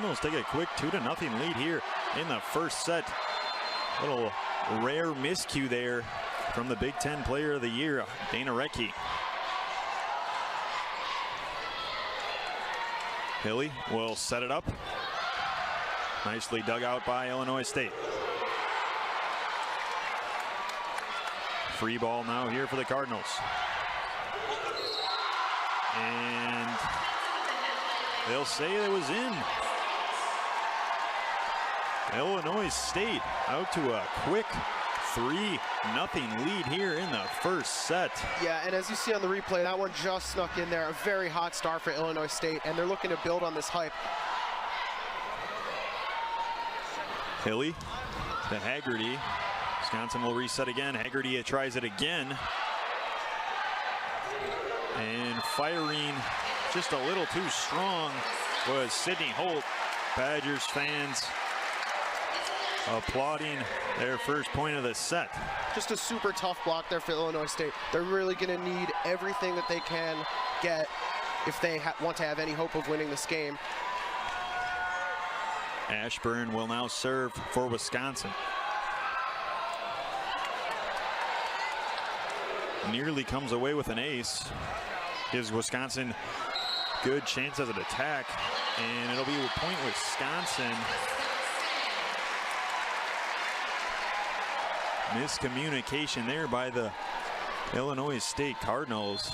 Cardinals take a quick 2-0 lead here in the first set. Little rare miscue there from the Big Ten Player of the Year, Dana Rettke. Hilly will set it up. Nicely dug out by Illinois State. Free ball now here for the Cardinals. And they'll say it was in. Illinois State out to a quick 3-0 lead here in the first set. Yeah, and as you see on the replay, that one just snuck in there. A very hot start for Illinois State, and they're looking to build on this hype. Hilly to Haggerty. Wisconsin will reset again. Haggerty tries it again. And firing just a little too strong was Sydney Holt. Badgers fans applauding their first point of the set. Just a super tough block there for Illinois State. They're really going to need everything that they can get if they want to have any hope of winning this game. Ashburn will now serve for Wisconsin. Nearly comes away with an ace. Gives Wisconsin good chances at attack, and it'll be a point Wisconsin. Miscommunication there by the Illinois State Cardinals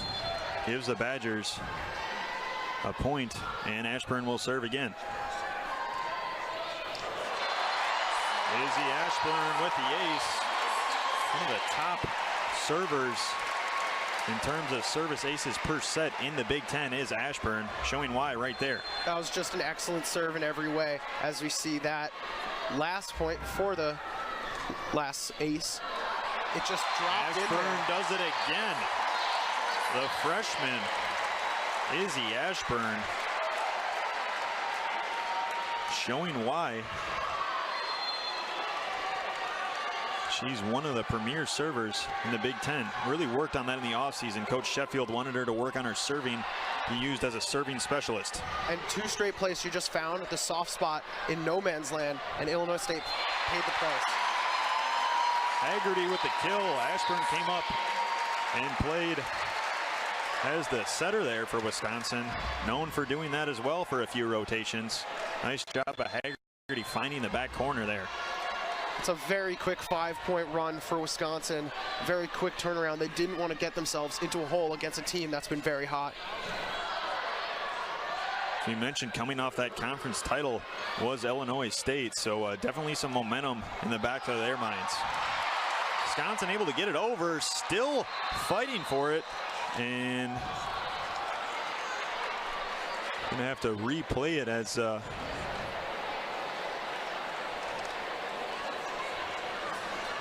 gives the Badgers a point, and Ashburn will serve again. Izzy Ashburn with the ace. One of the top servers in terms of service aces per set in the Big Ten is Ashburn, showing why right there. That was just an excellent serve in every way, as we see that last point before the last ace. It just dropped in there. Ashburn does it again. The freshman, Izzy Ashburn, showing why she's one of the premier servers in the Big Ten. Really worked on that in the offseason. Coach Sheffield wanted her to work on her serving. He used as a serving specialist. And 2 straight plays she just found the soft spot in no man's land, and Illinois State paid the price. Haggerty with the kill. Ashburn came up and played as the setter there for Wisconsin. Known for doing that as well for a few rotations. Nice job of Haggerty finding the back corner there. It's a very quick 5-point run for Wisconsin. Very quick turnaround. They didn't want to get themselves into a hole against a team that's been very hot. We mentioned coming off that conference title was Illinois State, so definitely some momentum in the back of their minds. Wisconsin able to get it over, still fighting for it, and gonna have to replay it as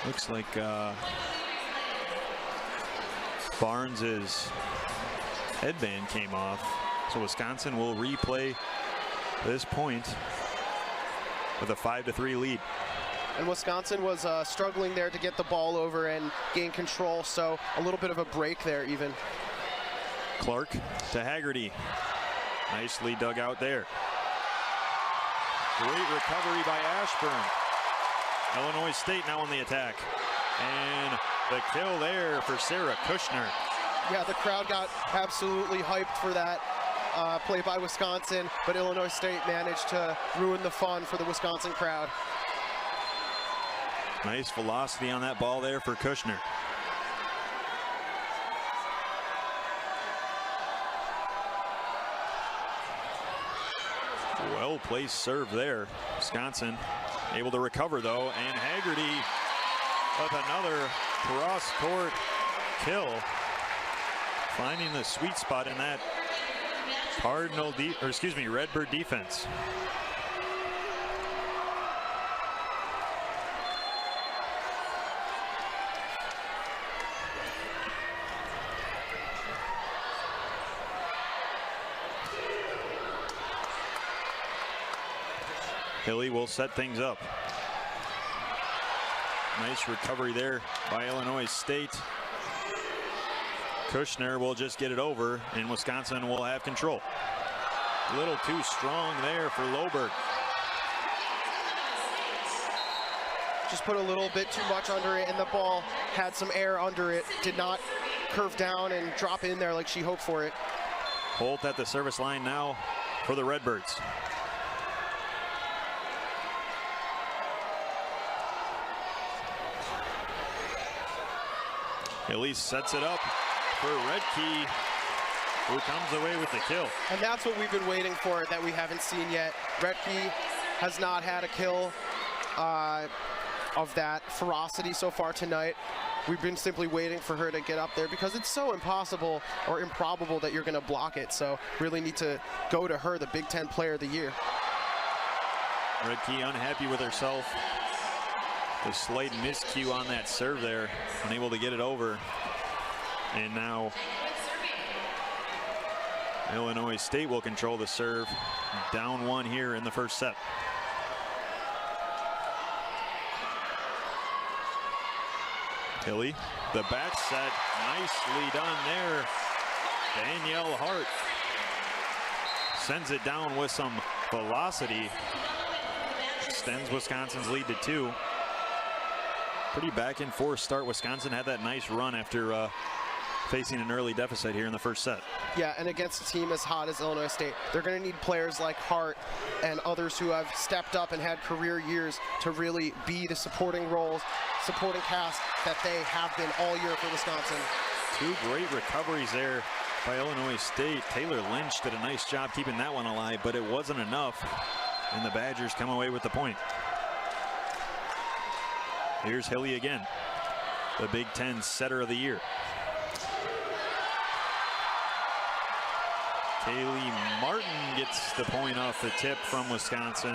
looks like Barnes's headband came off. So Wisconsin will replay this point with a 5-3 lead. And Wisconsin was struggling there to get the ball over and gain control, so a little bit of a break there even. Clark to Haggerty. Nicely dug out there. Great recovery by Ashburn. Illinois State now on the attack. And the kill there for Sarah Kushner. Yeah, the crowd got absolutely hyped for that play by Wisconsin, but Illinois State managed to ruin the fun for the Wisconsin crowd. Nice velocity on that ball there for Kushner. Well placed serve there. Wisconsin able to recover though, and Haggerty with another cross-court kill, finding the sweet spot in that Redbird defense. Hilly will set things up. Nice recovery there by Illinois State. Kushner will just get it over, and Wisconsin will have control. A little too strong there for Loberg. just put a little bit too much under it, and the ball had some air under it, did not curve down and drop in there like she hoped for it. Holt at the service line now for the Redbirds. Elise sets it up for Redkey, who comes away with the kill. And that's what we've been waiting for that we haven't seen yet. Redkey has not had a kill of that ferocity so far tonight. We've been simply waiting for her to get up there because it's so impossible or improbable that you're going to block it. So really need to go to her, the Big Ten Player of the Year. Redkey unhappy with herself. The slight miscue on that serve there, unable to get it over. And now Illinois State will control the serve. Down one here in the first set. Tilly, the back set, nicely done there. Danielle Hart sends it down with some velocity. Extends Wisconsin's lead to 2. Pretty back and forth start. Wisconsin had that nice run after facing an early deficit here in the first set. Yeah, and against a team as hot as Illinois State, they're going to need players like Hart and others who have stepped up and had career years to really be the supporting roles, supporting cast that they have been all year for Wisconsin. 2 great recoveries there by Illinois State. Taylor Lynch did a nice job keeping that one alive, but it wasn't enough, and the Badgers come away with the point. Here's Hilly again, the Big Ten Setter of the Year. Kaylee Martin gets the point off the tip from Wisconsin.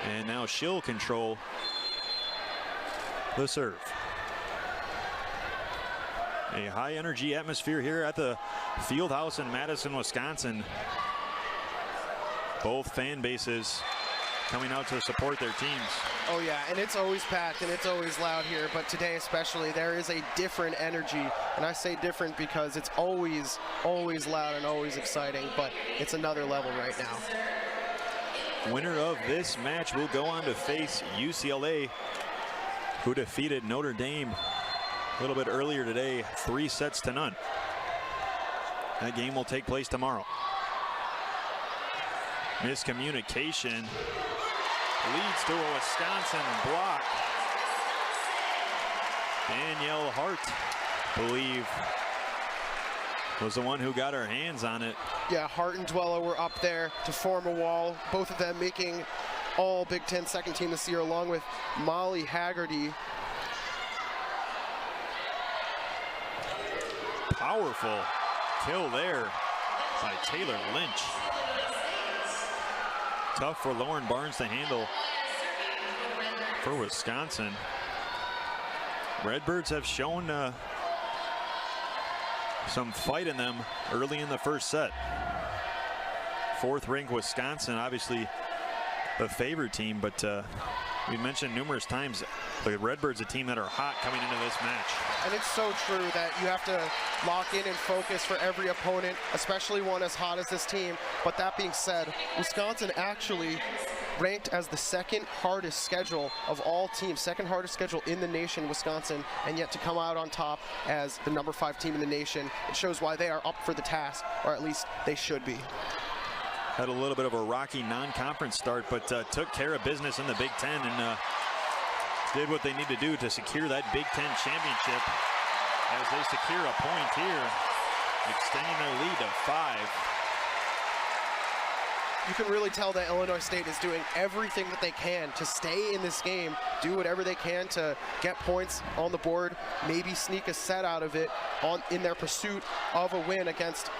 And now she'll control the serve. A high energy atmosphere here at the Fieldhouse in Madison, Wisconsin. Both fan bases coming out to support their teams. Oh yeah, and it's always packed and it's always loud here, but today especially there is a different energy, and I say different because it's always loud and always exciting, but it's another level right now. Winner of this match will go on to face UCLA, who defeated Notre Dame a little bit earlier today, 3-0. That game will take place tomorrow. Miscommunication leads to a Wisconsin block. Danielle Hart, believe, was the one who got her hands on it. Yeah, Hart and Dwella were up there to form a wall, both of them making all Big Ten second team this year, along with Molly Haggerty. Powerful kill there by Taylor Lynch. Tough for Lauren Barnes to handle for Wisconsin. Redbirds have shown some fight in them early in the first set. 4th-ranked Wisconsin, obviously the favored team, but we mentioned numerous times the Redbirds, a team that are hot coming into this match. And it's so true that you have to lock in and focus for every opponent, especially one as hot as this team. But that being said, Wisconsin actually ranked as the second hardest schedule of all teams, second hardest schedule in the nation, Wisconsin, and yet to come out on top as the number 5 team in the nation, it shows why they are up for the task, or at least they should be. Had a little bit of a rocky non-conference start, but took care of business in the Big Ten and did what they need to do to secure that Big Ten championship as they secure a point here, extending their lead to 5. You can really tell that Illinois State is doing everything that they can to stay in this game, do whatever they can to get points on the board, maybe sneak a set out of it in their pursuit of a win against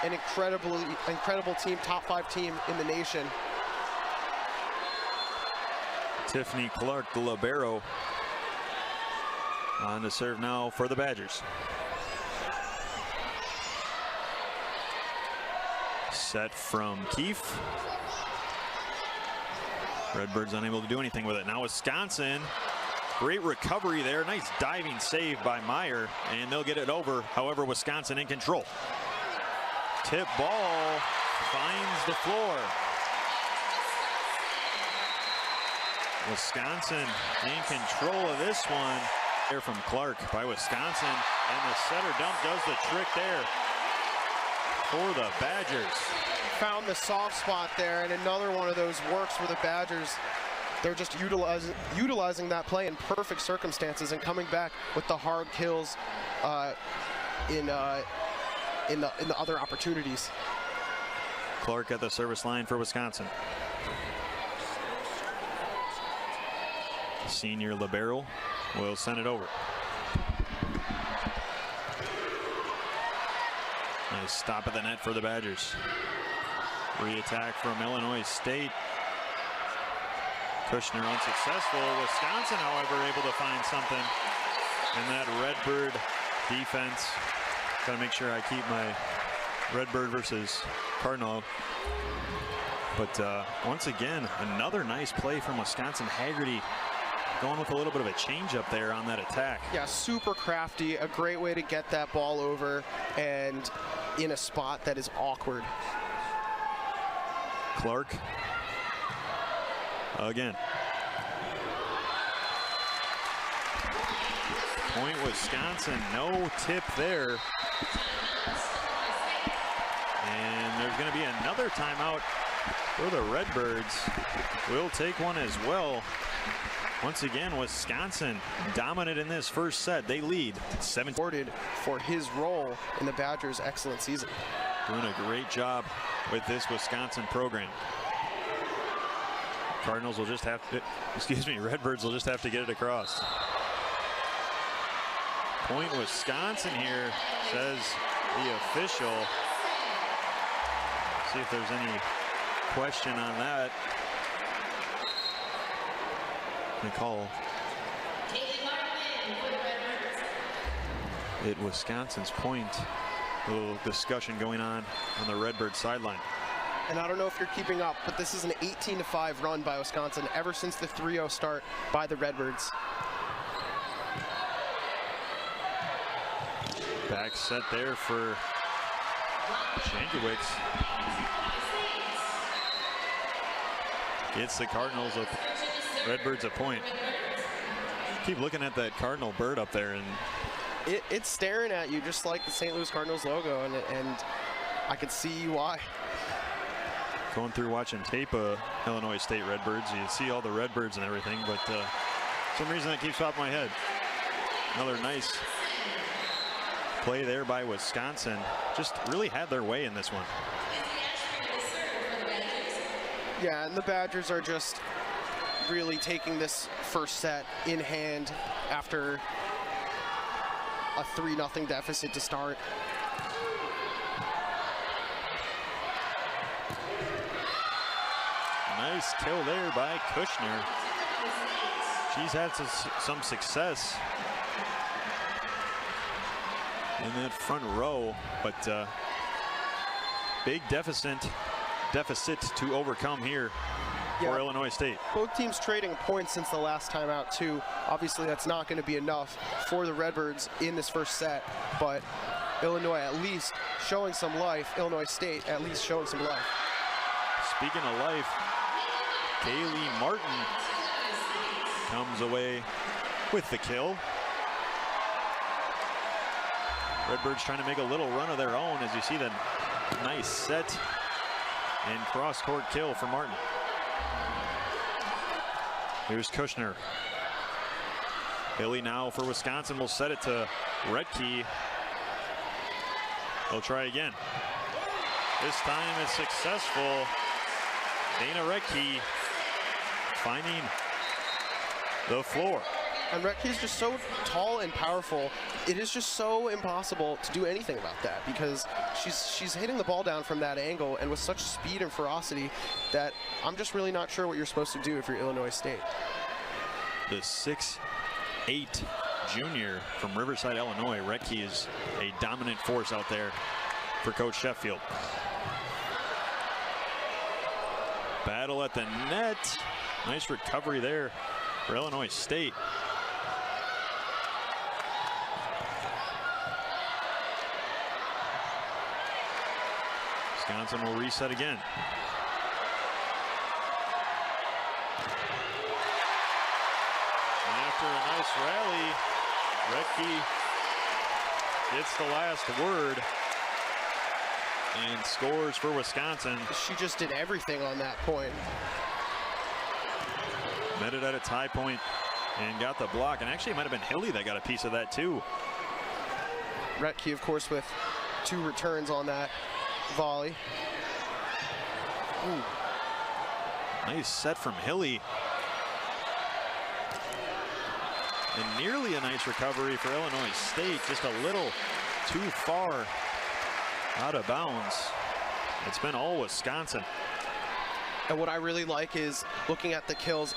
an incredible team, top 5 team in the nation. Tiffany Clark, the libero, on to serve now for the Badgers. Set from Keefe. Redbirds unable to do anything with it. Now Wisconsin, great recovery there. Nice diving save by Meyer, and they'll get it over. However, Wisconsin in control. Tip ball finds the floor. Wisconsin in control of this one. There from Clark by Wisconsin, and the setter dump does the trick there for the Badgers. Found the soft spot there, and another one of those works for the Badgers. They're just utilizing that play in perfect circumstances and coming back with the hard kills in the other opportunities. Clark at the service line for Wisconsin. Senior libero will send it over. Nice stop at the net for the Badgers. Re-attack from Illinois State. Kushner unsuccessful. Wisconsin, however, able to find something in that Redbird defense. Gotta make sure I keep my Redbird versus Cardinal. But once again, another nice play from Wisconsin. Haggerty going with a little bit of a change up there on that attack. Yeah, super crafty. A great way to get that ball over and in a spot that is awkward. Clark again. Point Wisconsin, no tip there. And there's going to be another timeout for the Redbirds. We'll take one as well. Once again, Wisconsin dominant in this first set. They lead 7. For his role in the Badgers' excellent season. Doing a great job with this Wisconsin program. Cardinals will just have to, Redbirds will just have to get it across. Point Wisconsin here, says the official. See if there's any question on that. They call it Wisconsin's point. A little discussion going on the Redbird sideline. And I don't know if you're keeping up, but this is an 18-5 run by Wisconsin ever since the 3-0 start by the Redbirds. Back set there for Jankowicz. Gets the Cardinals up. Redbirds a point. Keep looking at that Cardinal bird up there, and it's staring at you just like the St. Louis Cardinals logo, and I could see why. Going through watching tape of Illinois State Redbirds, you see all the Redbirds and everything, but for some reason that keeps popping my head. Another nice play there by Wisconsin. Just really had their way in this one. Yeah, and the Badgers are just really taking this first set in hand after a 3-0 deficit to start. Nice kill there by Kushner. She's had some success in that front row, but big deficit to overcome here for Illinois State. Both teams trading points since the last time out too. Obviously that's not going to be enough for the Redbirds in this first set, but Illinois at least showing some life. Illinois State at least showing some life. Speaking of life, Kaylee Martin comes away with the kill. Redbirds trying to make a little run of their own as you see the nice set and cross-court kill for Martin. Here's Kushner. Billy now for Wisconsin will set it to Retke. They'll try again. This time it's successful. Dana Retke finding the floor. And Retke is just so tall and powerful. It is just so impossible to do anything about that because she's hitting the ball down from that angle and with such speed and ferocity that I'm just really not sure what you're supposed to do if you're Illinois State. The 6'8" junior from Riverside, Illinois. Retke is a dominant force out there for Coach Sheffield. Battle at the net. Nice recovery there for Illinois State. Wisconsin will reset again. after a nice rally, Retke gets the last word and scores for Wisconsin. She just did everything on that point. Met it at its high point and got the block. And actually, it might have been Hilly that got a piece of that too. Retke, of course, with 2 returns on that volley. Ooh. Nice set from Hilly. And nearly a nice recovery for Illinois State. Just a little too far out of bounds. It's been all Wisconsin. And what I really like is looking at the kills.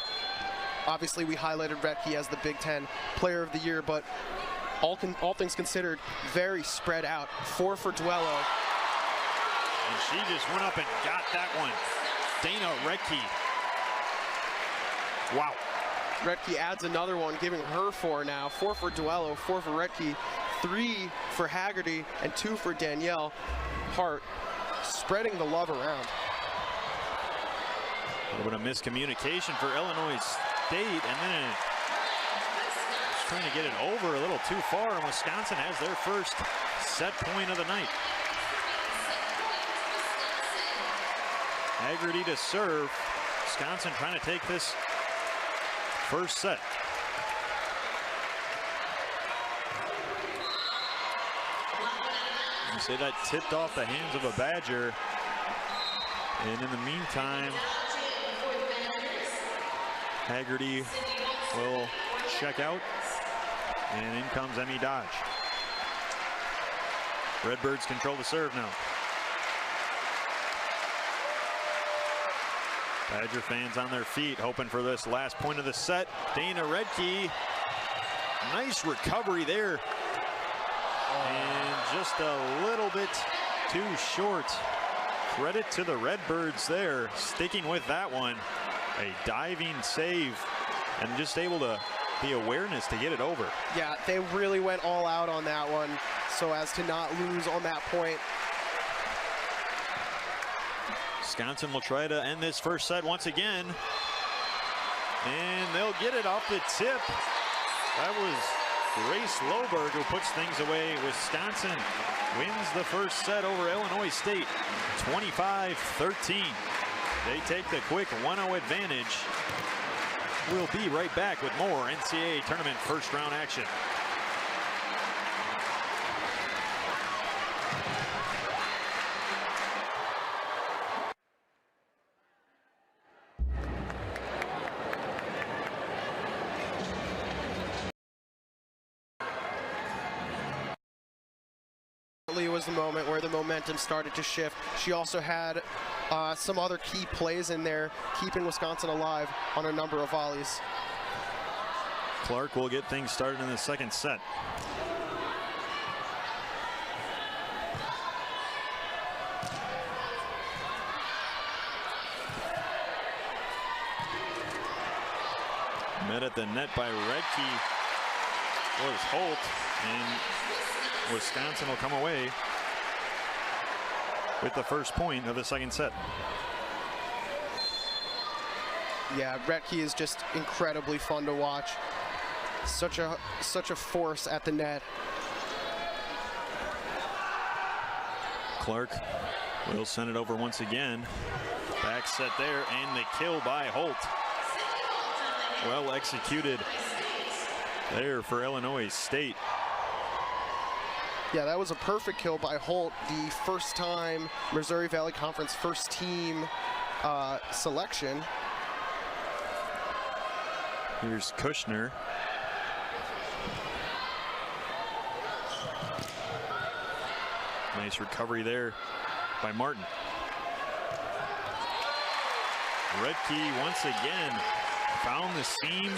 Obviously, we highlighted Retke as the Big Ten Player of the Year, but all things considered, very spread out. 4 for Duello. And she just went up and got that one. Dana Retke. Wow. Retke adds another one, giving her 4 now. 4 for Duello, 4 for Retke, 3 for Haggerty, and 2 for Danielle Hart, spreading the love around. A little bit of miscommunication for Illinois State, and then just trying to get it over a little too far, and Wisconsin has their first set point of the night. Haggerty to serve. Wisconsin trying to take this first set. You say that tipped off the hands of a Badger. And in the meantime, Haggerty will check out. And in comes Emmy Dodge. Redbirds control the serve now. Badger fans on their feet, hoping for this last point of the set. Dana Retke, nice recovery there. And just a little bit too short. Credit to the Redbirds there, sticking with that one. A diving save, and just able to, the awareness to get it over. Yeah, they really went all out on that one, so as to not lose on that point. Wisconsin will try to end this first set once again. And they'll get it off the tip. That was Grace Loberg who puts things away. Wisconsin wins the first set over Illinois State, 25-13. They take the quick 1-0 advantage. We'll be right back with more NCAA tournament first round action. Was the moment where the momentum started to shift. She also had some other key plays in there, keeping Wisconsin alive on a number of volleys. Clark will get things started in the second set. Met at the net by Retke was Holt, and Wisconsin will come away with the first point of the second set. Yeah, Retke is just incredibly fun to watch. Such a force at the net. Clark will send it over once again. Back set there, and the kill by Holt. Well executed there for Illinois State. Yeah, that was a perfect kill by Holt, the first time Missouri Valley Conference first team selection. Here's Kushner. Nice recovery there by Martin. Retke once again found the seam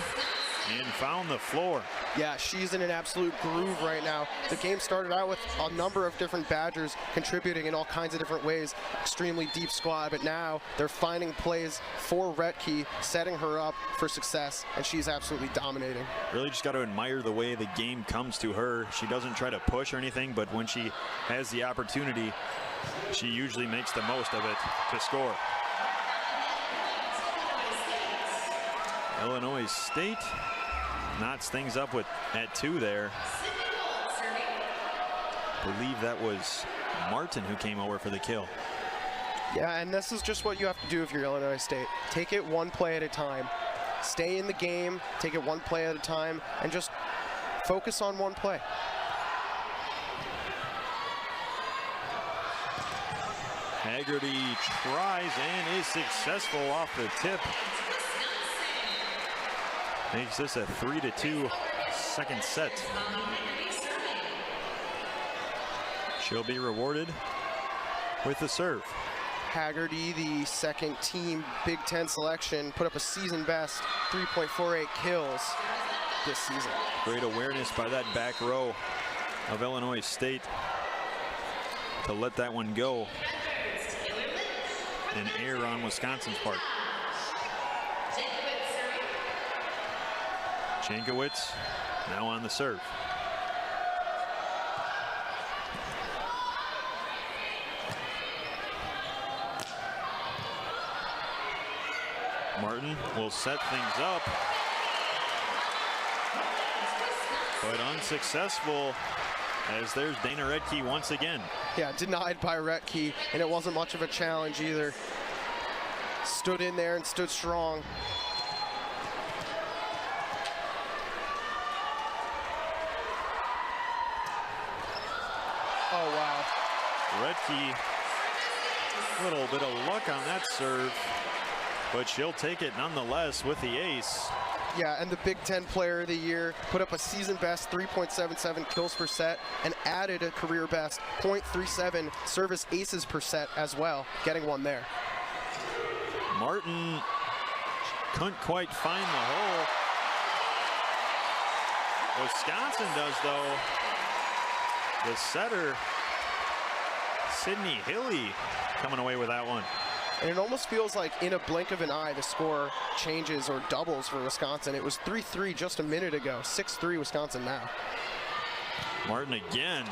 and found the floor. Yeah, she's in an absolute groove right now. The game started out with a number of different Badgers contributing in all kinds of different ways. Extremely deep squad, but now they're finding plays for Retke, setting her up for success, and she's absolutely dominating. Really just got to admire the way the game comes to her. She doesn't try to push or anything, but when she has the opportunity, she usually makes the most of it to score. Illinois State knots things up at 2 there. I believe that was Martin who came over for the kill. Yeah, and this is just what you have to do if you're Illinois State. Take it one play at a time. Stay in the game, take it one play at a time, and just focus on one play. Haggerty tries and is successful off the tip. Makes this a 3-2 second set. She'll be rewarded with the serve. Haggerty, the second team Big Ten selection, put up a season best 3.48 kills this season. Great awareness by that back row of Illinois State to let that one go. An error on Wisconsin's part. Jankowicz now on the serve. Martin will set things up, but unsuccessful, as there's Dana Redke once again. Yeah, denied by Redke, and it wasn't much of a challenge either. Stood in there and stood strong. Oh, wow. Redke, a little bit of luck on that serve, but she'll take it nonetheless with the ace. Yeah, and the Big Ten Player of the Year, put up a season best 3.77 kills per set and added a career best 0.37 service aces per set as well, getting one there. Martin couldn't quite find the hole. Wisconsin does, though. The setter, Sydney Hilly, coming away with that one. And it almost feels like in a blink of an eye, the score changes or doubles for Wisconsin. It was 3-3 just a minute ago, 6-3 Wisconsin now. Martin again.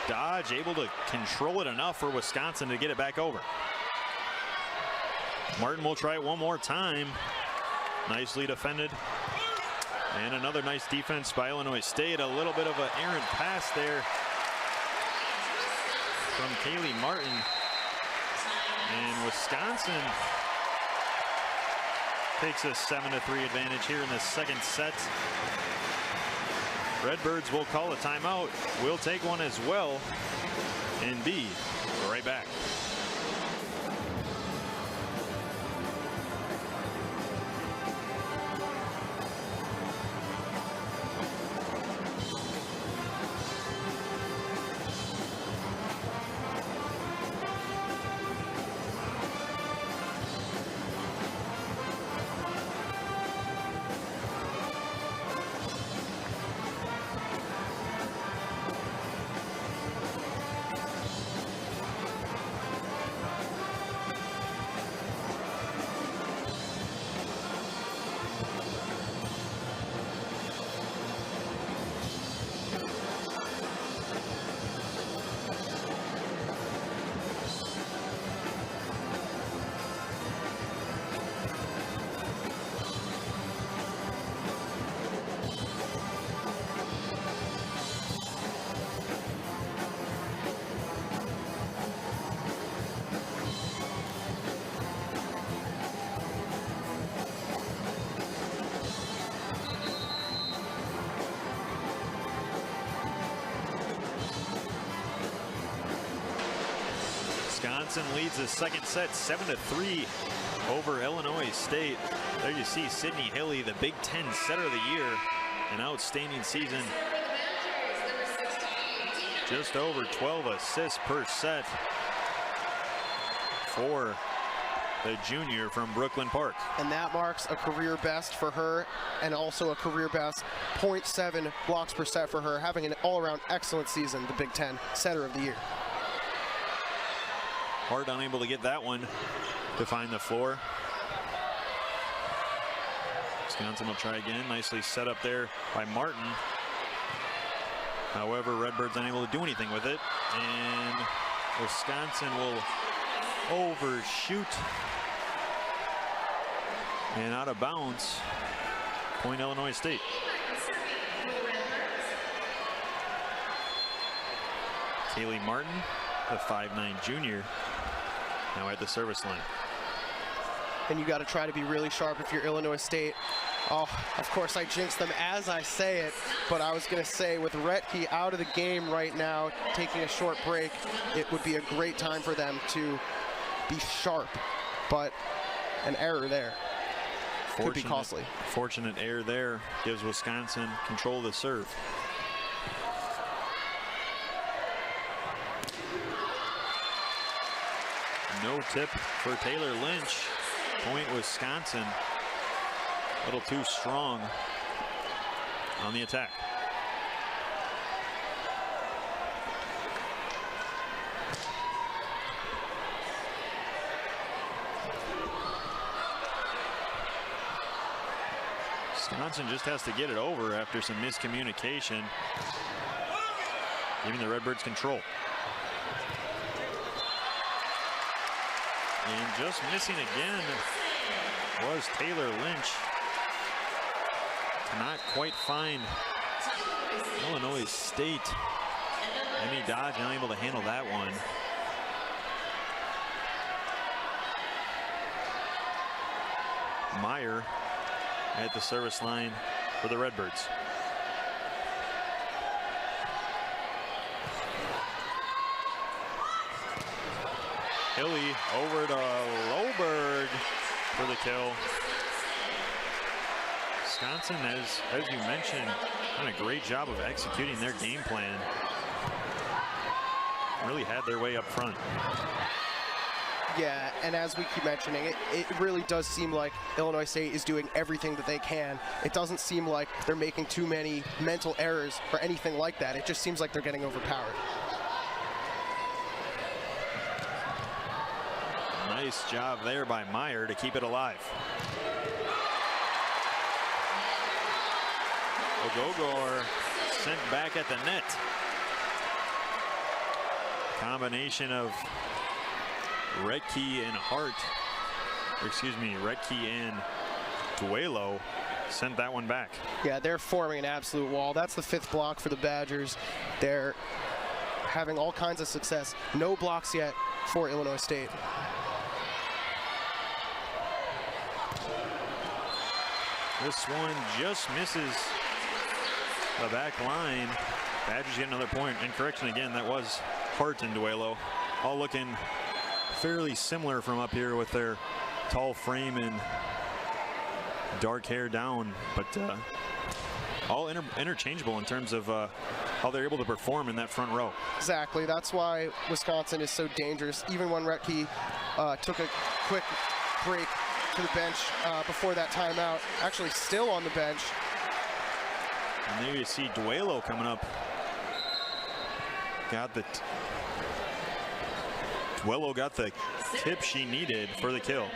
Dodge able to control it enough for Wisconsin to get it back over. Martin will try it one more time. Nicely defended. And another nice defense by Illinois State. A little bit of an errant pass there from Kaylee Martin. And Wisconsin takes a 7-3 advantage here in the second set. Redbirds will call a timeout. We'll take one as well and be right back. Wisconsin leads the second set 7-3 over Illinois State. There you see Sydney Hilly, the Big Ten Setter of the Year. An outstanding season. Just over 12 assists per set for the junior from Brooklyn Park. And that marks a career best for her, and also a career best 0.7 blocks per set for her, having an all-around excellent season, the Big Ten Setter of the Year. Hart unable to get that one to find the floor. Wisconsin will try again. Nicely set up there by Martin. However, Redbirds unable to do anything with it. And Wisconsin will overshoot. And out of bounds Point Illinois State. Kaylee Martin, the 5'9" junior, now at the service line. And you got to try to be really sharp if you're Illinois State. Oh, of course I jinxed them as I say it, but I was going to say with Retke out of the game right now, taking a short break, it would be a great time for them to be sharp, but an error there could be costly. Fortunate error there gives Wisconsin control of the serve. No tip for Taylor Lynch. Point Wisconsin. A little too strong on the attack. Wisconsin just has to get it over after some miscommunication, giving the Redbirds control. And just missing again was Taylor Lynch. Cannot quite find Illinois State. Emmy Dodge unable to handle that one. Meyer at the service line for the Redbirds. Hilly over to Loberg for the kill. Wisconsin, as you mentioned, done a great job of executing their game plan. Really had their way up front. Yeah, and as we keep mentioning, it really does seem like Illinois State is doing everything that they can. It doesn't seem like they're making too many mental errors or anything like that. It just seems like they're getting overpowered. Nice job there by Meyer to keep it alive. Ogogor sent back at the net. Combination of Retke and Hart, or excuse me, Retke and Duelo sent that one back. Yeah, they're forming an absolute wall. That's the 5th block for the Badgers. They're having all kinds of success. No blocks yet for Illinois State. This one just misses the back line. Badgers get another point. And correction again, that was Hart and Duelo. All looking fairly similar from up here with their tall frame and dark hair down, but all interchangeable in terms of how they're able to perform in that front row. Exactly. That's why Wisconsin is so dangerous. Even when Retke took a quick break to the bench before that timeout, actually still on the bench. And there you see Duelo coming up. Duelo got the tip she needed for the kill.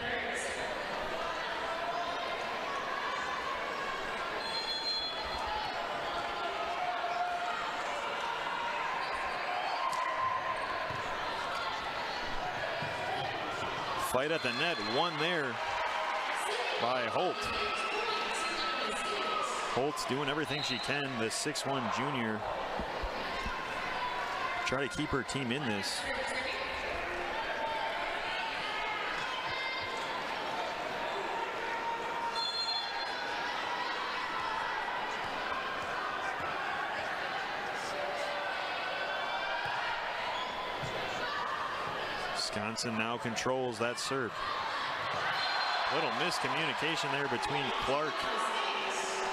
Fight at the net, one there by Holt. Holt's doing everything she can, the 6'1" junior. Try to keep her team in this. Wisconsin now controls that serve. Little miscommunication there between Clark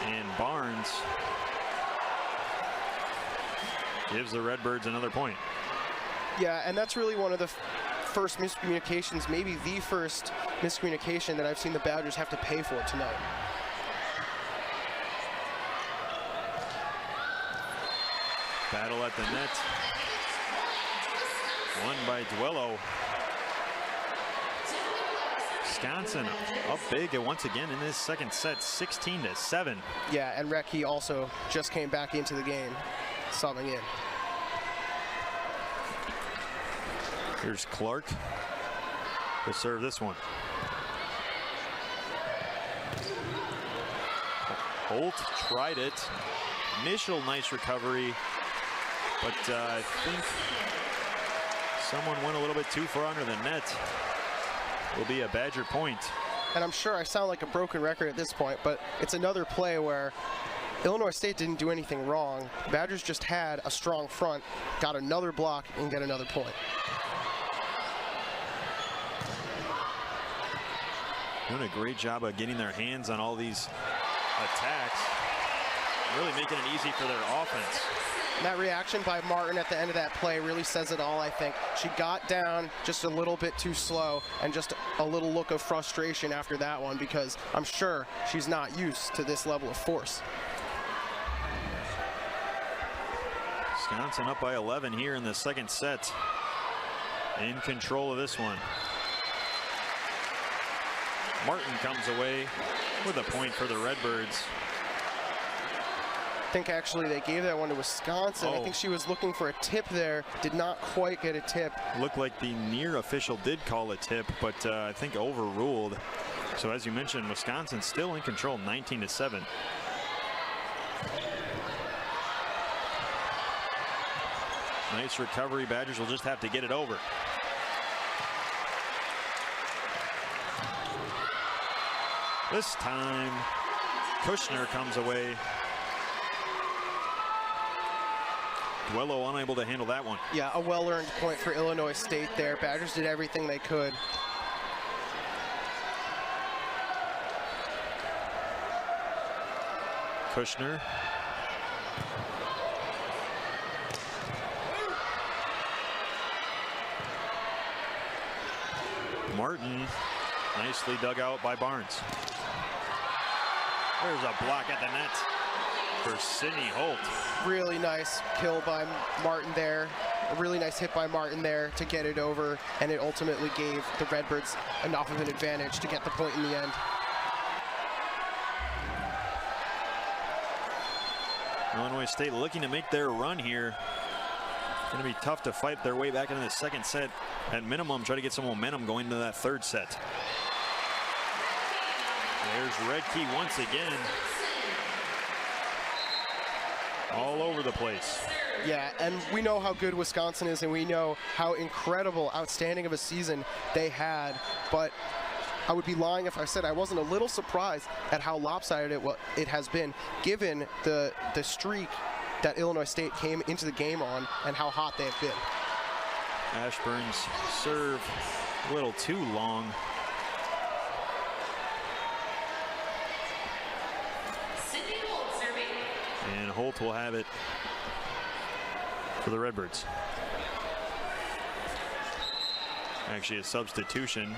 and Barnes. Gives the Redbirds another point. Yeah, and that's really one of the first miscommunications, maybe the first miscommunication that I've seen the Badgers have to pay for tonight. Battle at the net. Won by Duelo. Wisconsin up big once again in this second set, 16-7. Yeah, and Retke also just came back into the game, subbing in. Here's Clark to serve this one. Holt tried it. Initial nice recovery, but I think someone went a little bit too far under the net. Will be a Badger point. And I'm sure I sound like a broken record at this point, but it's another play where Illinois State didn't do anything wrong. Badgers just had a strong front, got another block, and get another point. Doing a great job of getting their hands on all these attacks, really making it easy for their offense. And that reaction by Martin at the end of that play really says it all, I think. She got down just a little bit too slow, and just a little look of frustration after that one, because I'm sure she's not used to this level of force. Wisconsin up by 11 here in the second set. In control of this one. Martin comes away with a point for the Redbirds. I think actually they gave that one to Wisconsin. I think she was looking for a tip there, did not quite get a tip. Looked like the near official did call a tip, but I think overruled. So as you mentioned, Wisconsin still in control, 19-7. Nice recovery. Badgers will just have to get it over. This time, Kushner comes away. Duello unable to handle that one. Yeah, a well-earned point for Illinois State there. Badgers did everything they could. Kushner. Martin, nicely dug out by Barnes. There's a block at the net for Sydney Holt. Really nice kill by Martin there. A really nice hit by Martin there to get it over, and it ultimately gave the Redbirds enough of an advantage to get the point in the end. Illinois State looking to make their run here. Going to be tough to fight their way back into the second set. At minimum, try to get some momentum going into that third set. There's Redkey once again. All over the place. Yeah, and we know how good Wisconsin is, and we know how incredible, outstanding of a season they had, but I would be lying if I said I wasn't a little surprised at how lopsided it has been, given the streak that Illinois State came into the game on and how hot they have been. Ashburn's serve a little too long. And Holt will have it for the Redbirds. Actually a substitution.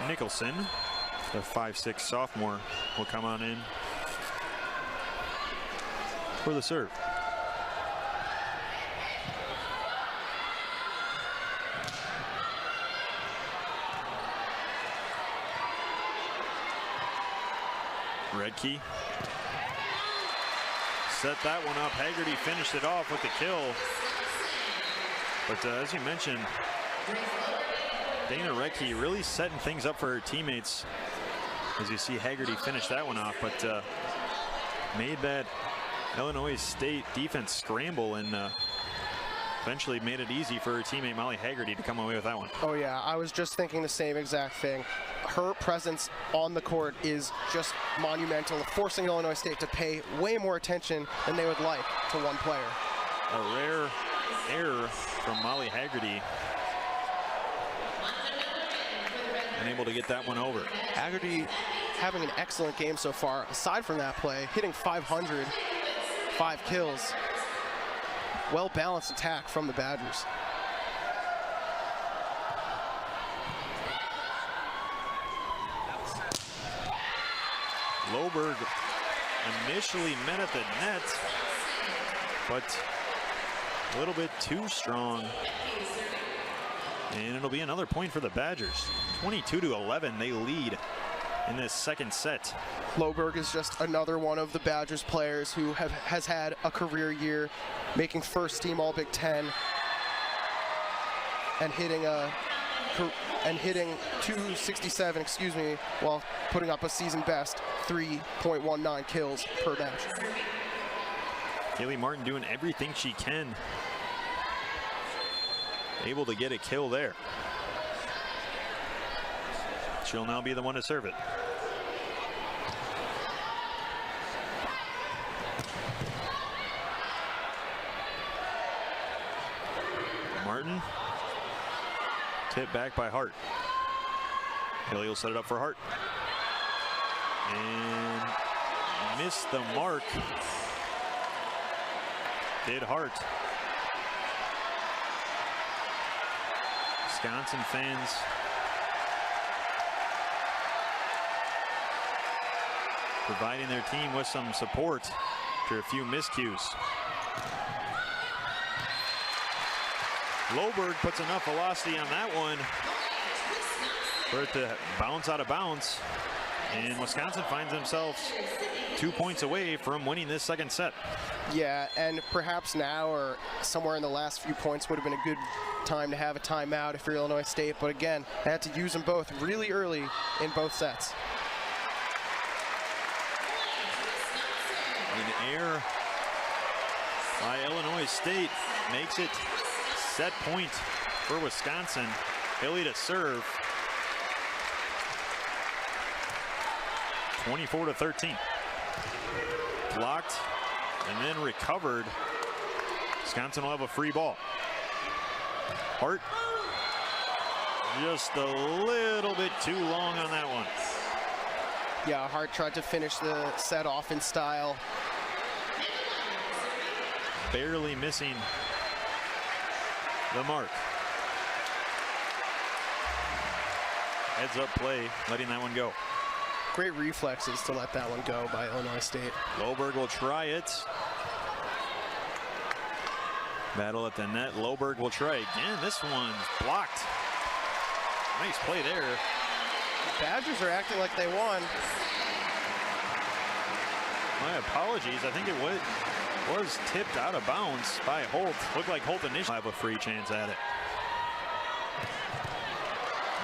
Nicholson, the 5'6" sophomore, will come on in for the serve. Redkey set that one up. Haggerty finished it off with the kill. But as you mentioned, Dana Redkey really setting things up for her teammates. As you see Haggerty finish that one off, but made that Illinois State defense scramble and eventually made it easy for her teammate Molly Haggerty to come away with that one. Oh yeah, I was just thinking the same exact thing. Her presence on the court is just monumental, forcing Illinois State to pay way more attention than they would like to one player. A rare error from Molly Haggerty. Unable to get that one over. Haggerty having an excellent game so far. Aside from that play, hitting 500, 5 kills. Well-balanced attack from the Badgers. Loberg initially met at the net, but a little bit too strong. And it'll be another point for the Badgers. 22-11, they lead in this second set. Loberg is just another one of the Badgers players who has had a career year, making first team All Big Ten and hitting a and hitting 267, excuse me, while putting up a season best 3.19 kills per match. Kaylee Martin doing everything she can. Able to get a kill there. She'll now be the one to serve it. Martin. Tip back by Hart. Haley will set it up for Hart. And missed the mark. Did Hart. Wisconsin fans providing their team with some support after a few miscues. Loberg puts enough velocity on that one for it to bounce out of bounds, and Wisconsin finds themselves 2 points away from winning this second set. Yeah, and perhaps now or somewhere in the last few points would have been a good time to have a timeout if you're Illinois State, but again, they had to use them both really early in both sets. In air by Illinois State makes it set point for Wisconsin. Hilly to serve. 24-13. Blocked and then recovered. Wisconsin will have a free ball. Hart just a little bit too long on that one. Yeah, Hart tried to finish the set off in style. Barely missing the mark. Heads up play, letting that one go. Great reflexes to let that one go by Illinois State. Loberg will try it. Battle at the net. Loberg will try again. This one's blocked. Nice play there. The Badgers are acting like they won. My apologies. I think it was tipped out of bounds by Holt. Looked like Holt initially have a free chance at it.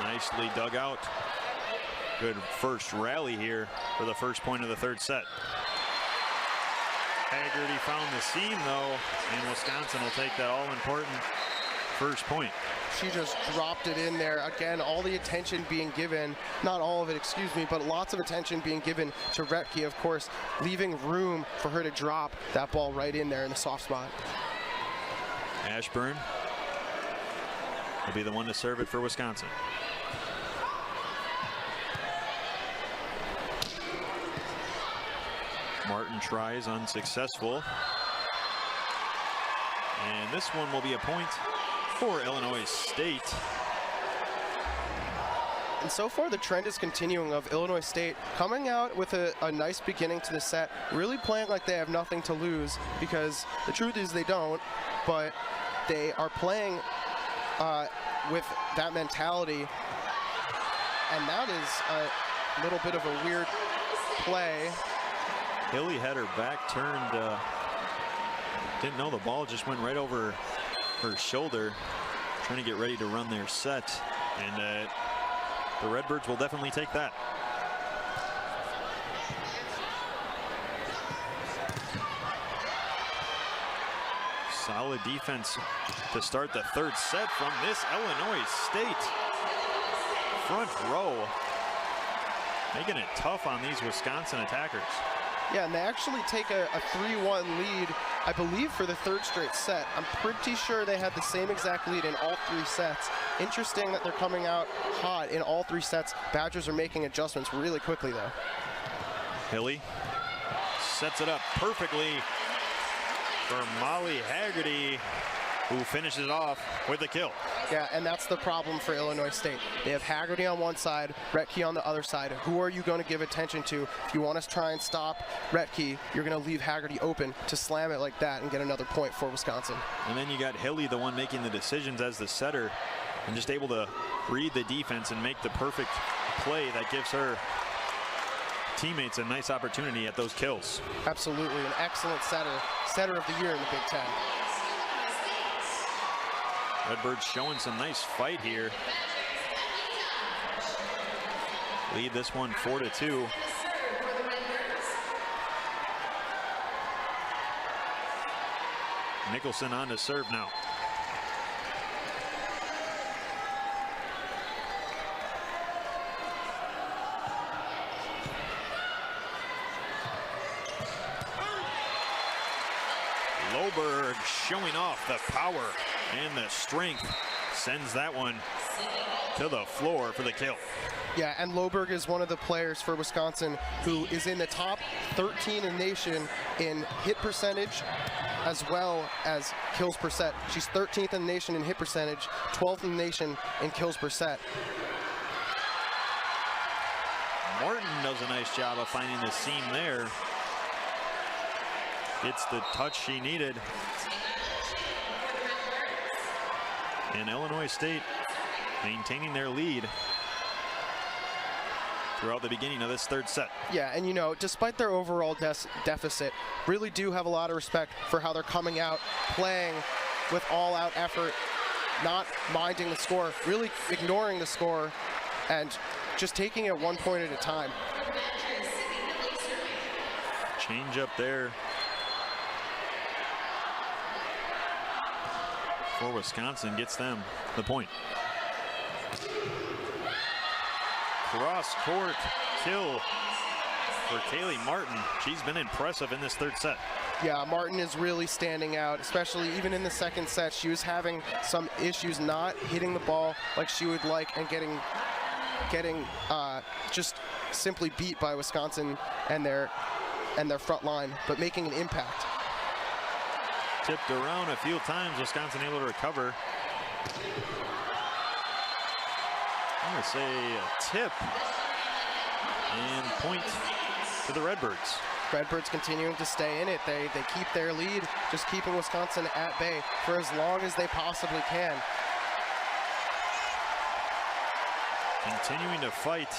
Nicely dug out. Good first rally here for the first point of the third set. Haggerty found the seam though, and Wisconsin will take that all-important first point. She just dropped it in there. Again, all the attention being given, not all of it, excuse me, but lots of attention being given to Retke, of course, leaving room for her to drop that ball right in there in the soft spot. Ashburn will be the one to serve it for Wisconsin. Martin tries, unsuccessful. And this one will be a point for Illinois State. And so far the trend is continuing of Illinois State coming out with a nice beginning to the set, really playing like they have nothing to lose, because the truth is they don't, but they are playing with that mentality, and that is a little bit of a weird play. Hilly had her back turned, didn't know the ball just went right over her shoulder, trying to get ready to run their set, and the Redbirds will definitely take that. Solid defense to start the third set from this Illinois State front row, making it tough on these Wisconsin attackers. Yeah, and they actually take a 3-1 lead, I believe, for the third straight set. I'm pretty sure they had the same exact lead in all three sets. Interesting that they're coming out hot in all three sets. Badgers are making adjustments really quickly, though. Hilly sets it up perfectly for Molly Haggerty, who finishes it off with a kill. Yeah, and that's the problem for Illinois State. They have Haggerty on one side, Retke on the other side. Who are you going to give attention to? If you want to try and stop Retke, you're going to leave Haggerty open to slam it like that and get another point for Wisconsin. And then you got Hilly, the one making the decisions as the setter, and just able to read the defense and make the perfect play that gives her teammates a nice opportunity at those kills. Absolutely, an excellent setter of the year in the Big Ten. Redbirds showing some nice fight here. lead this one 4-2. Nicholson on to serve now. Loberg showing off the power and the strength. Sends that one to the floor for the kill. Yeah, and Loberg is one of the players for Wisconsin who is in the top 13 in the nation in hit percentage as well as kills per set. She's 13th in the nation in hit percentage, 12th in the nation in kills per set. Martin does a nice job of finding the seam there. Gets the touch she needed. And Illinois State maintaining their lead throughout the beginning of this third set. Yeah, and you know, despite their overall deficit, really do have a lot of respect for how they're coming out, playing with all-out effort, not minding the score, really ignoring the score, and just taking it 1 point at a time. Change up there for Wisconsin, gets them the point. Cross court kill for Kaylee Martin. She's been impressive in this third set. Yeah, Martin is really standing out, especially even in the second set. She was having some issues not hitting the ball like she would like and getting just simply beat by Wisconsin and their front line, but making an impact. Tipped around a few times, Wisconsin able to recover. I'm going to say a tip and point to the Redbirds. Redbirds continuing to stay in it. They keep their lead, just keeping Wisconsin at bay for as long as they possibly can. Continuing to fight,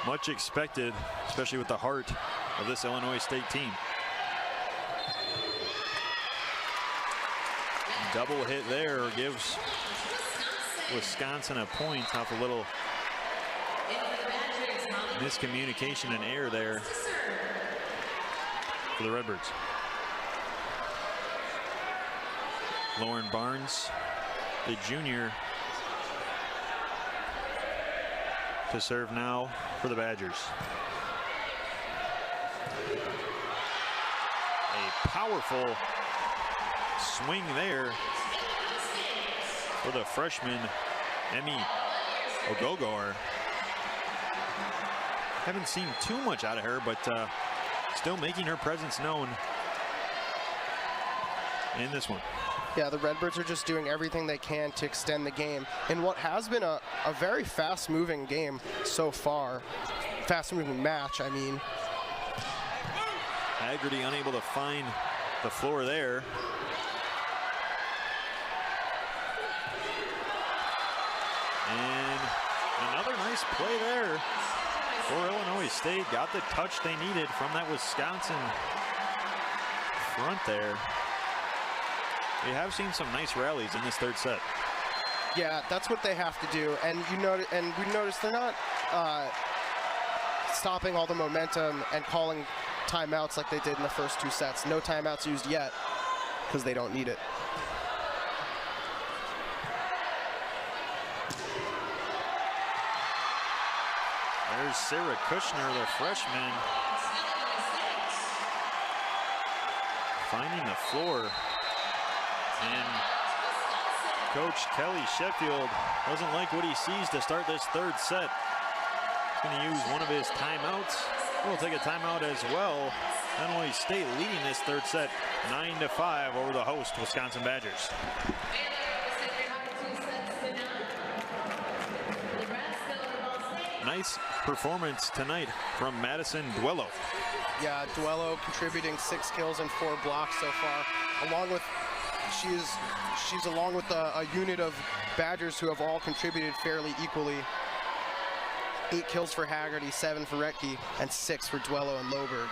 much expected, especially with the heart of this Illinois State team. Double hit there gives Wisconsin a point off a little miscommunication and error there for the Redbirds. Lauren Barnes, the junior, to serve now for the Badgers. A powerful swing there for the freshman Emmy Ogogor. Haven't seen too much out of her, but still making her presence known in this one. Yeah, the Redbirds are just doing everything they can to extend the game in what has been a very fast-moving game so far. Fast-moving match, I mean. Haggerty unable to find the floor there. And another nice play there for Illinois State. Got the touch they needed from that Wisconsin front there. We have seen some nice rallies in this third set. Yeah, that's what they have to do. And we noticed they're not stopping all the momentum and calling timeouts like they did in the first two sets. No timeouts used yet because they don't need it. There's Sarah Kushner, the freshman, finding the floor. And Coach Kelly Sheffield doesn't like what he sees to start this third set. He's going to use one of his timeouts. We'll take a timeout as well. Illinois State leading this third set 9-5 over the host Wisconsin Badgers. Nice performance tonight from Madison Duello. Yeah, Duello contributing 6 kills and 4 blocks so far, along with she's along with a unit of Badgers who have all contributed fairly equally. 8 kills for Haggerty, 7 for Retke, and 6 for Duello and Loberg.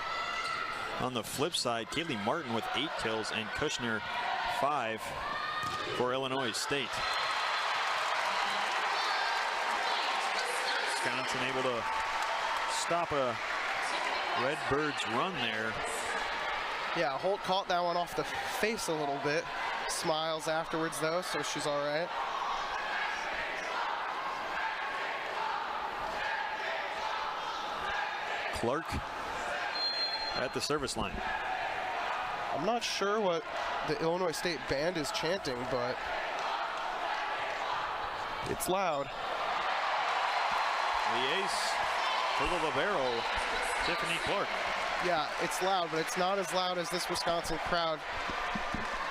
On the flip side, Kaylee Martin with 8 kills and Kushner 5 for Illinois State. Wisconsin able to stop a Redbirds run there. Yeah, Holt caught that one off the face a little bit. Smiles afterwards though, so she's all right. Clark at the service line. I'm not sure what the Illinois State band is chanting, but it's loud. The ace for the libero, Tiffany Clark. Yeah, it's loud, but it's not as loud as this Wisconsin crowd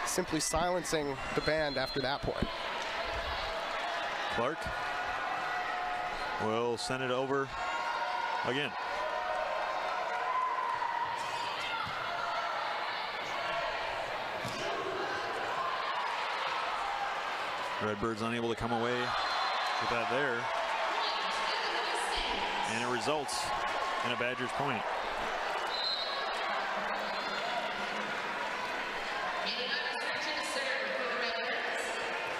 simply silencing the band after that point. Clark will send it over again. Redbirds unable to come away with that there. And it results in a Badgers point.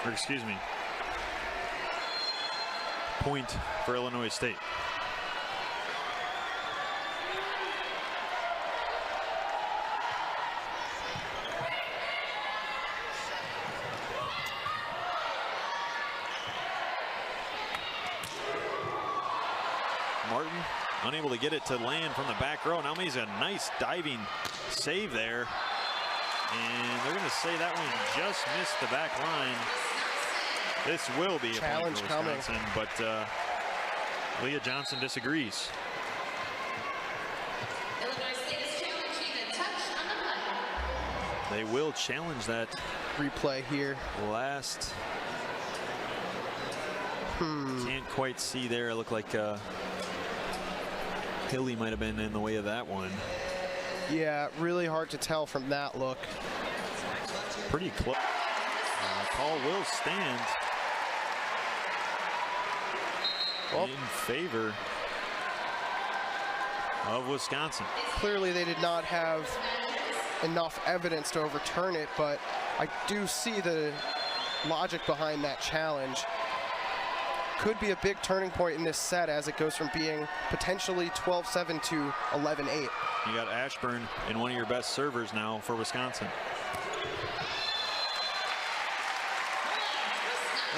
Or excuse me. Point for Illinois State. Martin unable to get it to land from the back row. Now makes a nice diving save there. And they're going to say that one just missed the back line. This will be a challenge point for Wisconsin, but Leah Johnson disagrees. Illinois State is challenging a touch on the play. They will challenge that Replay here. last. Can't quite see there. It looked like Hilly might have been in the way of that one. Yeah, really hard to tell from that look. Pretty close. Call will stand in favor of Wisconsin. Clearly they did not have enough evidence to overturn it, but I do see the logic behind that challenge. Could be a big turning point in this set as it goes from being potentially 12-7 to 11-8. You got Ashburn in one of your best servers now for Wisconsin.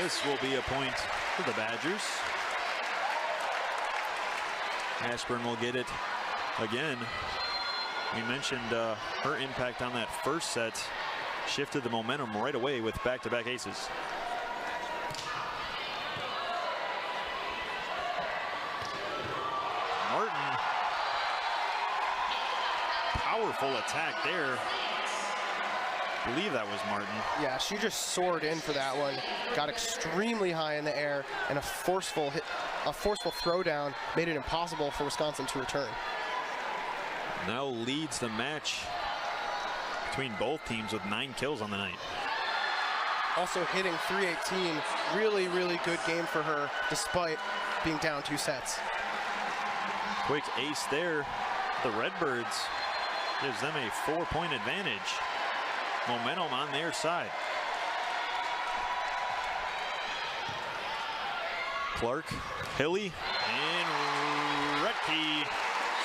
This will be a point for the Badgers. Ashburn will get it again. We mentioned her impact on that first set shifted the momentum right away with back-to-back aces. Martin, powerful attack there. I believe that was Martin. Yeah, she just soared in for that one. Got extremely high in the air, and a forceful throwdown made it impossible for Wisconsin to return. Now leads the match between both teams with 9 kills on the night. Also hitting 318, really, really good game for her despite being down 2 sets. Quick ace there. The Redbirds gives them a 4-point advantage. Momentum on their side. Clark, Hilly, and Retke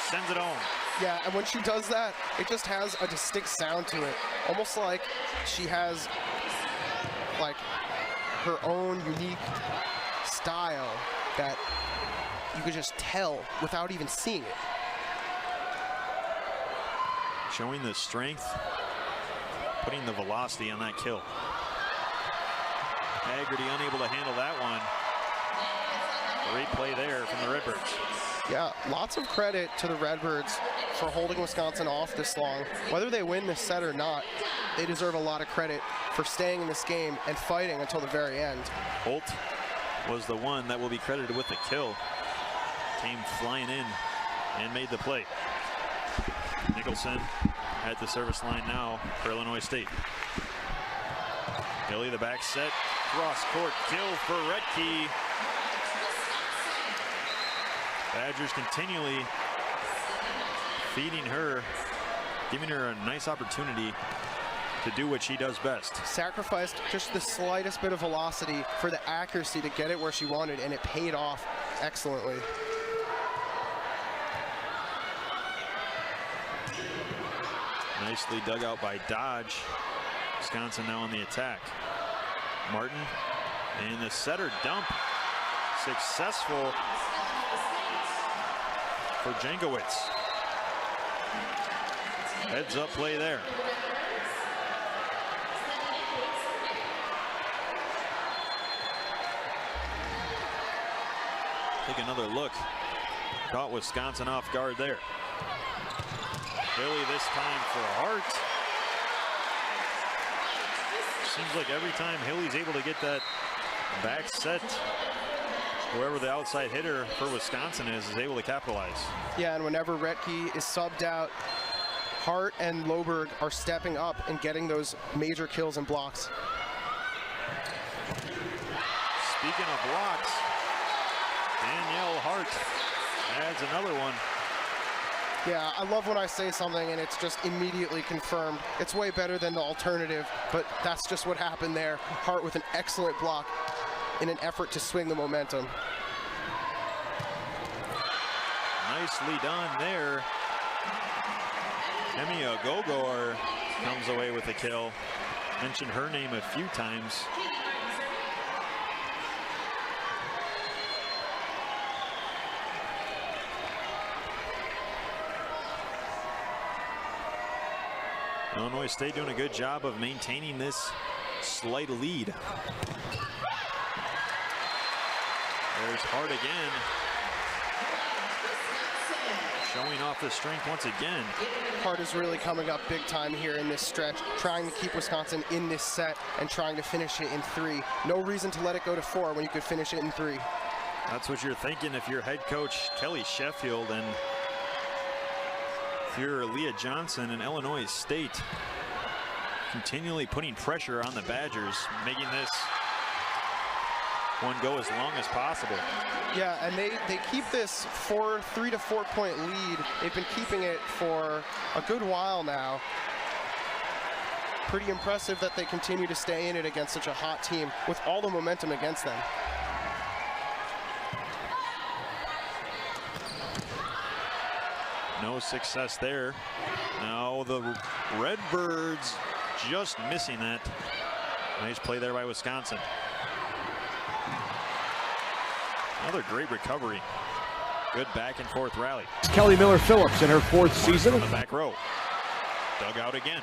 sends it home. Yeah, and when she does that, it just has a distinct sound to it. Almost like she has like her own unique style that you could just tell without even seeing it. Showing the strength, putting the velocity on that kill. Haggerty unable to handle that one. Great play there from the Redbirds. Yeah, lots of credit to the Redbirds for holding Wisconsin off this long. Whether they win this set or not, they deserve a lot of credit for staying in this game and fighting until the very end. Holt was the one that will be credited with the kill. Came flying in and made the play. Nicholson at the service line now for Illinois State. Hilly the back set, cross court kill for Retke. Badgers continually feeding her, giving her a nice opportunity to do what she does best. Sacrificed just the slightest bit of velocity for the accuracy to get it where she wanted, and it paid off excellently. Nicely dug out by Dodge. Wisconsin now on the attack. Martin and the setter dump. Successful for Jankowitz. Heads up play there. Take another look. Caught Wisconsin off guard there. Hilly this time for Hart. Seems like every time Hilly's able to get that back set, whoever the outside hitter for Wisconsin is able to capitalize. Yeah, and whenever Retke is subbed out, Hart and Loberg are stepping up and getting those major kills and blocks. Speaking of blocks, Danielle Hart adds another one. Yeah, I love when I say something and it's just immediately confirmed. It's way better than the alternative, but that's just what happened there. Hart with an excellent block in an effort to swing the momentum. Nicely done there. Emia Gogor comes away with a kill. Mentioned her name a few times. Illinois State doing a good job of maintaining this slight lead. There's Hart again. Showing off the strength once again. Hart is really coming up big time here in this stretch, trying to keep Wisconsin in this set and trying to finish it in 3. No reason to let it go to 4 when you could finish it in 3. That's what you're thinking if you're head coach Kelly Sheffield, and if you're Leah Johnson and Illinois State, continually putting pressure on the Badgers, making this one go as long as possible. Yeah, and they keep this 3 to 4 point lead. They've been keeping it for a good while now. Pretty impressive that they continue to stay in it against such a hot team with all the momentum against them. No success there. Now the Redbirds just missing that. Nice play there by Wisconsin. Another great recovery. Good back and forth rally. Kelly Miller Phillips in her 4th season. On the back row. Dug out again.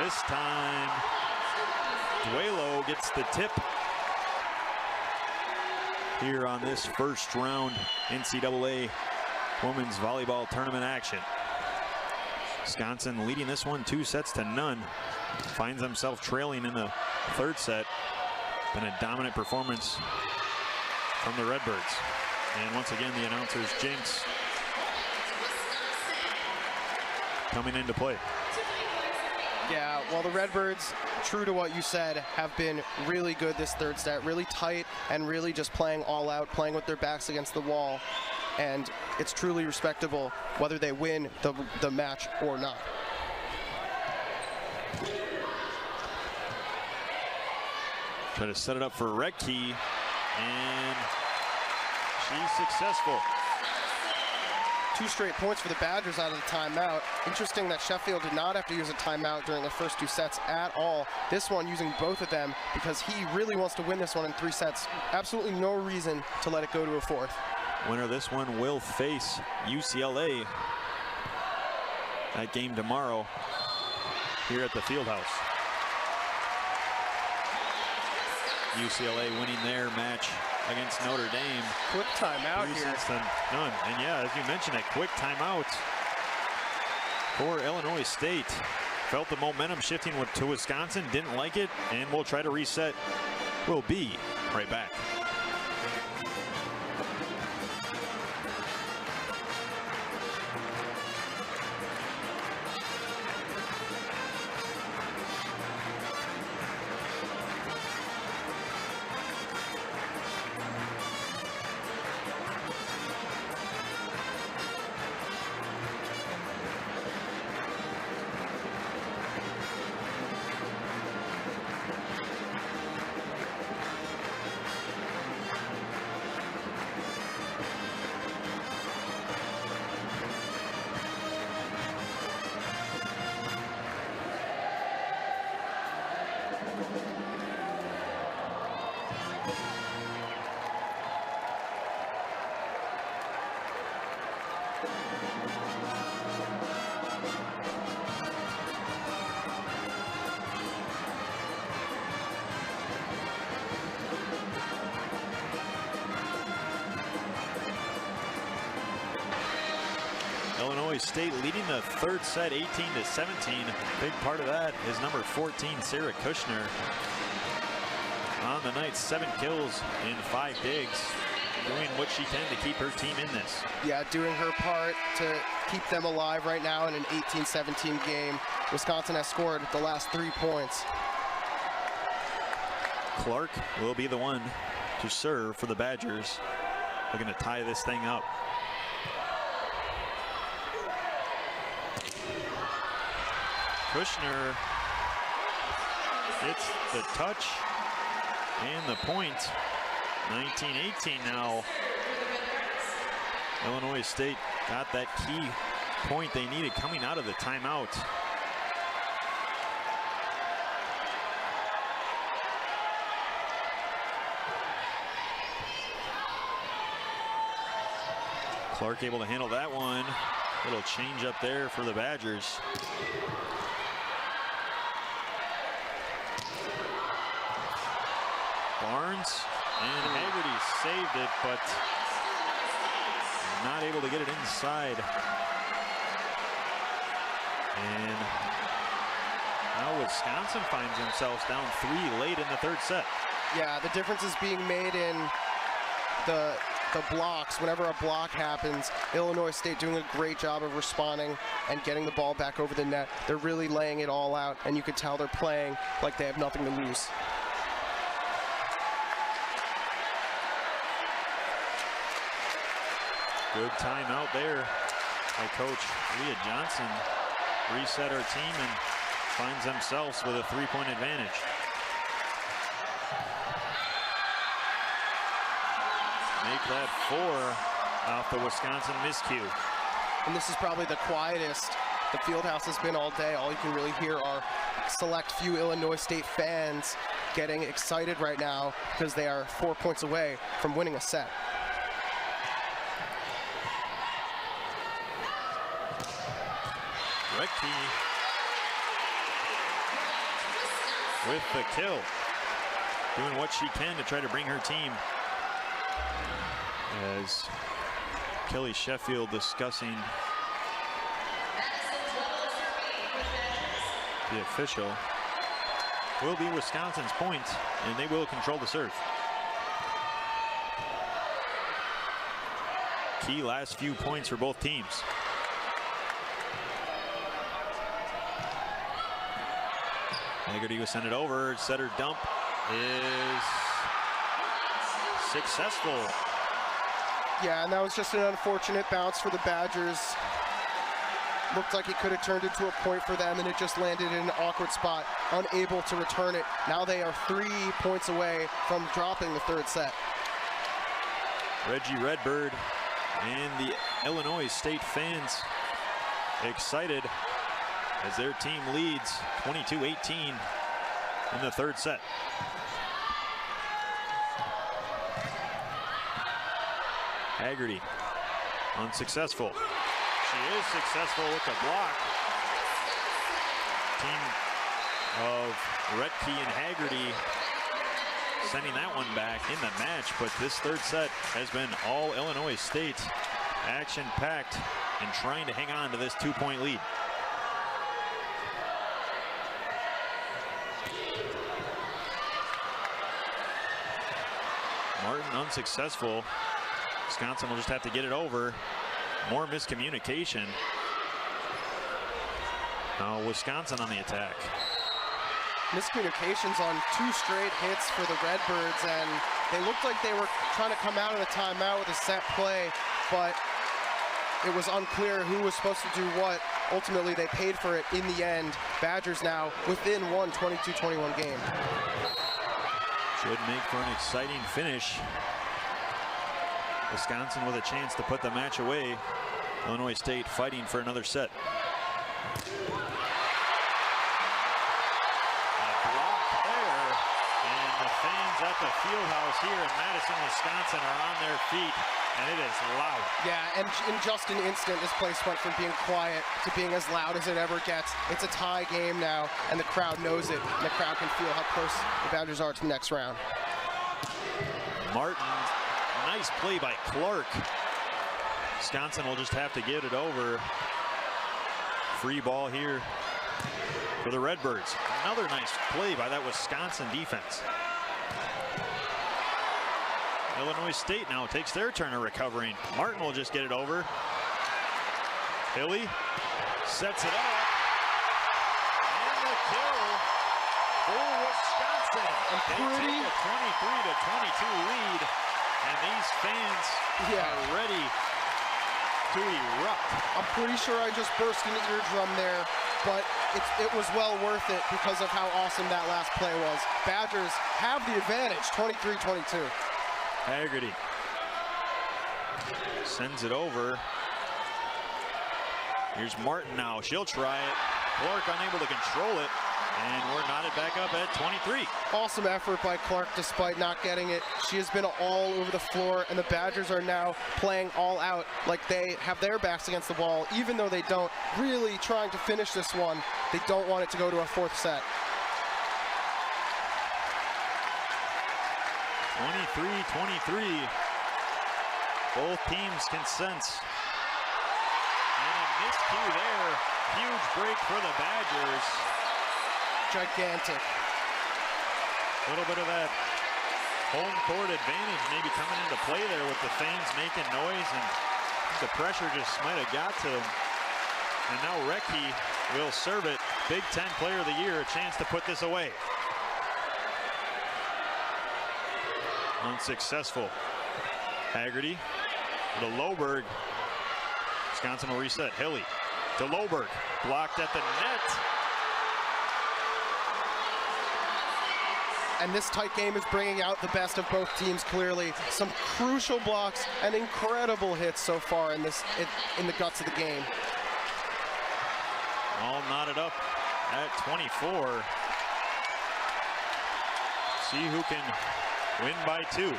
This time, Duelo gets the tip here on this first round NCAA women's volleyball tournament action. Wisconsin leading this one 2-0. Finds himself trailing in the 3rd set. Been a dominant performance from the Redbirds. And once again, the announcers jinx coming into play. Yeah, well, the Redbirds, true to what you said, have been really good this 3rd set, really tight and really just playing all out, playing with their backs against the wall. And it's truly respectable whether they win the match or not. Try to set it up for Retke, and she's successful. 2 straight points for the Badgers out of the timeout. Interesting that Sheffield did not have to use a timeout during the first 2 sets at all. This one using both of them because he really wants to win this one in 3 sets. Absolutely no reason to let it go to a 4th. Winner of this one will face UCLA. That game tomorrow here at the Fieldhouse. UCLA winning their match against Notre Dame. Quick timeout here. 3-0. And yeah, as you mentioned, a quick timeout for Illinois State. Felt the momentum shifting to Wisconsin, didn't like it, and we'll try to reset. We'll be right back. State leading the third set 18-17. Big part of that is number 14, Sarah Kushner. On the night, 7 kills in 5 digs, doing what she can to keep her team in this. Yeah, doing her part to keep them alive right now in an 18-17 game. Wisconsin has scored the last 3 points. Clark will be the one to serve for the Badgers. Looking to tie this thing up. Kushner gets the touch and the point. 19-18 now. Illinois State got that key point they needed coming out of the timeout. Clark able to handle that one. Little change up there for the Badgers. Barnes and Haggerty saved it, but not able to get it inside. And now Wisconsin finds themselves down 3 late in the third set. Yeah, the difference is being made in the blocks. Whenever a block happens, Illinois State doing a great job of responding and getting the ball back over the net. They're really laying it all out, and you can tell they're playing like they have nothing to lose. Good timeout there by Coach Leah Johnson. Reset our team and finds themselves with a 3-point advantage. Make that 4 off the Wisconsin miscue. And this is probably the quietest the Fieldhouse has been all day. All you can really hear are select few Illinois State fans getting excited right now because they are 4 points away from winning a set. Retke with the kill, doing what she can to try to bring her team. As Kelly Sheffield discussing the official, will be Wisconsin's point, and they will control the serve. Key last few points for both teams. Haggerty will send it over. Setter dump is successful. Yeah, and that was just an unfortunate bounce for the Badgers. Looked like it could have turned into a point for them, and it just landed in an awkward spot, unable to return it. Now they are 3 points away from dropping the third set. Reggie Redbird and the Illinois State fans excited as their team leads 22-18 in the third set. Haggerty unsuccessful. She is successful with the block. Team of Retke and Haggerty sending that one back in the match, but this third set has been all Illinois State, action-packed and trying to hang on to this 2-point lead. Martin unsuccessful. Wisconsin will just have to get it over. More miscommunication. Now Wisconsin on the attack. Miscommunications on 2 straight hits for the Redbirds, and they looked like they were trying to come out of the timeout with a set play, but it was unclear who was supposed to do what. Ultimately, they paid for it in the end. Badgers now within one 22-21 game. Should make for an exciting finish. Wisconsin with a chance to put the match away. Illinois State fighting for another set. At the Fieldhouse here in Madison, Wisconsin are on their feet, and it is loud. Yeah, and in just an instant, this place went from being quiet to being as loud as it ever gets. It's a tie game now, and the crowd knows it, and the crowd can feel how close the Badgers are to the next round. Martin, nice play by Clark. Wisconsin will just have to get it over. Free ball here for the Redbirds. Another nice play by that Wisconsin defense. Illinois State now takes their turn of recovering. Martin will just get it over. Hilly sets it up. And the kill for Wisconsin. They take a 23-22 lead. And these fans are ready to erupt. I'm pretty sure I just burst an eardrum there, but it was well worth it because of how awesome that last play was. Badgers have the advantage, 23-22. Haggerty sends it over. Here's Martin now. She'll try it. Clark unable to control it. And we're knotted back up at 23. Awesome effort by Clark despite not getting it. She has been all over the floor, and the Badgers are now playing all out like they have their backs against the wall, even though they don't. Really trying to finish this one. They don't want it to go to a fourth set. 23-23. Both teams can sense. And a miscue there. Huge break for the Badgers. Gigantic. A little bit of that home court advantage maybe coming into play there with the fans making noise, and the pressure just might have got to him. And now Recchi will serve it. Big Ten Player of the Year, a chance to put this away. Unsuccessful. Haggerty to Loberg. Wisconsin will reset. Hilly to Loberg. Blocked at the net. And this tight game is bringing out the best of both teams clearly. Some crucial blocks and incredible hits so far in the guts of the game. All knotted up at 24. See who can win by 2.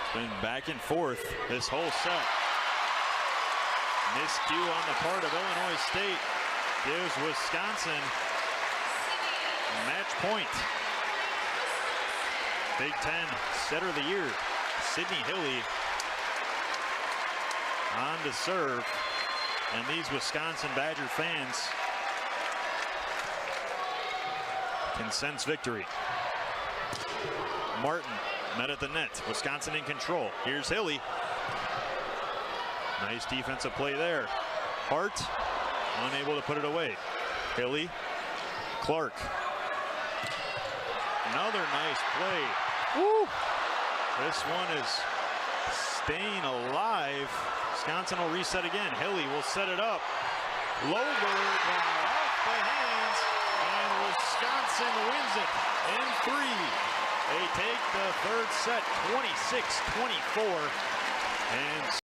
It's been back and forth this whole set. Miscue on the part of Illinois State gives Wisconsin match point. Big Ten Setter of the Year, Sydney Hilly on to serve. And these Wisconsin Badger fans can sense victory. Martin met at the net. Wisconsin in control. Here's Hilly. Nice defensive play there. Hart unable to put it away. Hilly. Clark. Another nice play. Woo! This one is staying alive. Wisconsin will reset again. Hilly will set it up. Loberg off the hands, and Wisconsin wins it in 3. They take the third set 26-24. And